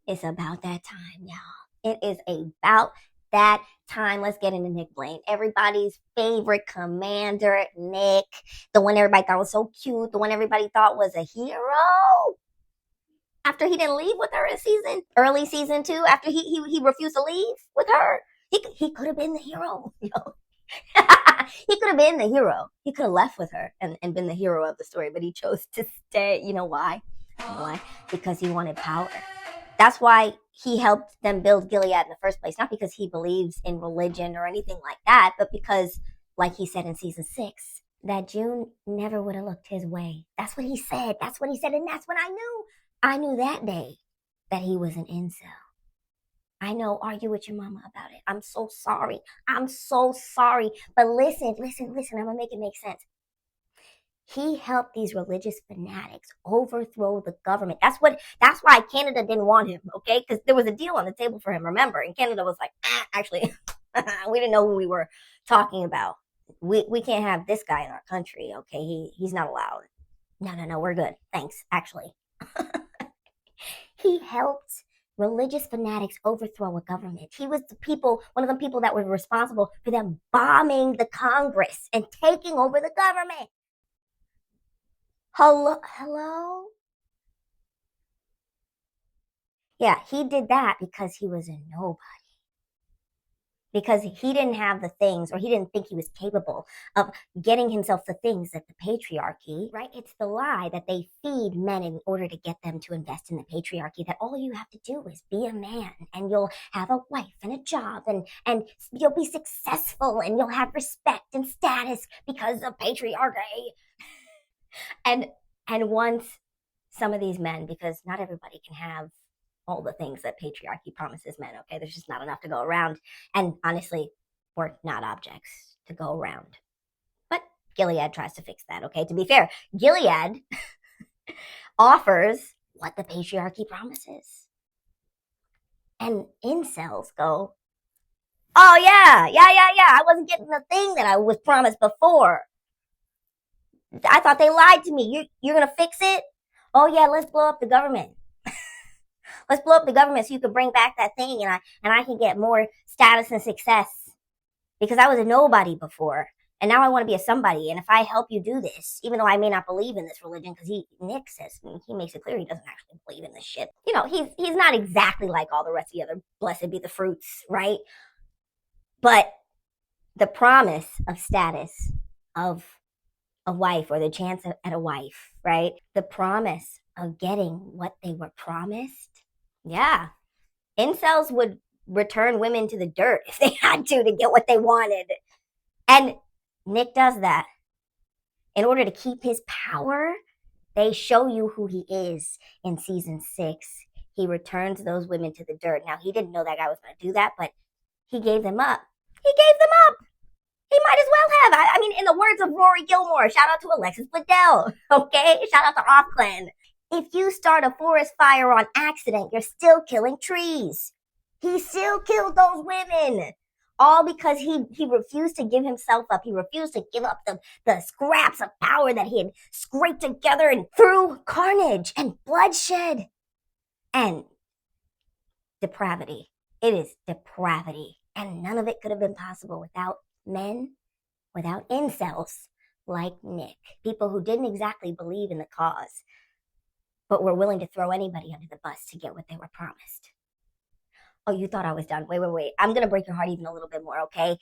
It's about that time, y'all. It is about that time. Let's get into Nick Blaine. Everybody's favorite commander, Nick. The one everybody thought was so cute. The one everybody thought was a hero. After he didn't leave with her in early season 2, after he refused to leave with her, he could have been the hero. He could have been the hero. He could have left with her and been the hero of the story, but he chose to stay. You know why? You know why? Because he wanted power. That's why he helped them build Gilead in the first place. Not because he believes in religion or anything like that, but because, like he said in season 6, that June never would have looked his way. That's what he said. That's what he said. And that's when I knew. I knew that day that he was an incel. I know, argue with your mama about it. I'm so sorry. I'm so sorry. But listen. I'm going to make it make sense. He helped these religious fanatics overthrow the government. That's why Canada didn't want him, okay? Because there was a deal on the table for him, remember? And Canada was like, actually, we didn't know who we were talking about. We can't have this guy in our country, okay? He's not allowed. No, we're good. Thanks, actually. He helped religious fanatics overthrow a government. He was one of the people that were responsible for them bombing the Congress and taking over the government. Hello? Yeah, he did that because he was a nobody. Because he didn't have the things, or he didn't think he was capable of getting himself the things that the patriarchy, right? It's the lie that they feed men in order to get them to invest in the patriarchy, that all you have to do is be a man and you'll have a wife and a job and you'll be successful and you'll have respect and status because of patriarchy. And once some of these men, because not everybody can have all the things that patriarchy promises men, okay? There's just not enough to go around. And honestly, we're not objects to go around. But Gilead tries to fix that, okay? To be fair, Gilead offers what the patriarchy promises. And incels go, oh yeah, I wasn't getting the thing that I was promised before. I thought they lied to me. You're going to fix it? Oh yeah, let's blow up the government. Let's blow up the government so you can bring back that thing and I can get more status and success. Because I was a nobody before. And now I want to be a somebody. And if I help you do this, even though I may not believe in this religion, because Nick says, he makes it clear he doesn't actually believe in this shit. You know, he's not exactly like all the rest of the other blessed be the fruits, right? But the promise of status, of a wife, or the chance at a wife, right? The promise of getting what they were promised. Yeah. Incels would return women to the dirt if they had to get what they wanted. And Nick does that. In order to keep his power, they show you who he is in season 6. He returns those women to the dirt. Now, he didn't know that guy was going to do that, but he gave them up. He gave them up. He might as well have. I mean, in the words of Rory Gilmore, shout out to Alexis Bledel, okay? Shout out to Offclan. If you start a forest fire on accident, you're still killing trees. He still killed those women. All because he refused to give himself up. He refused to give up the scraps of power that he had scraped together and through carnage and bloodshed and depravity. It is depravity. And none of it could have been possible without men, without incels like Nick. People who didn't exactly believe in the cause, but were willing to throw anybody under the bus to get what they were promised. Oh, you thought I was done. Wait. I'm going to break your heart even a little bit more, okay?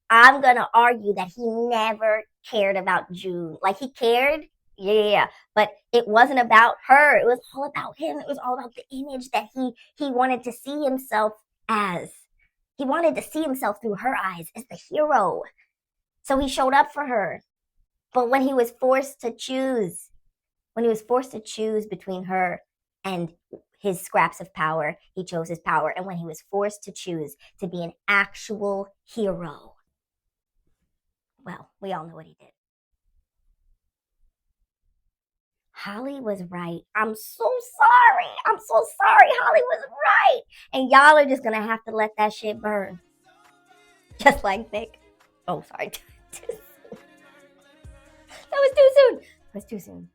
I'm going to argue that he never cared about June. Like, he cared, yeah, but it wasn't about her. It was all about him. It was all about the image that he wanted to see himself as. He wanted to see himself through her eyes as the hero. So he showed up for her. But when he was forced to choose between her and his scraps of power, he chose his power. And when he was forced to choose to be an actual hero, well, we all know what he did. Holly was right. I'm so sorry. Holly was right. And y'all are just going to have to let that shit burn. Just like Nick. Oh, sorry. That was too soon.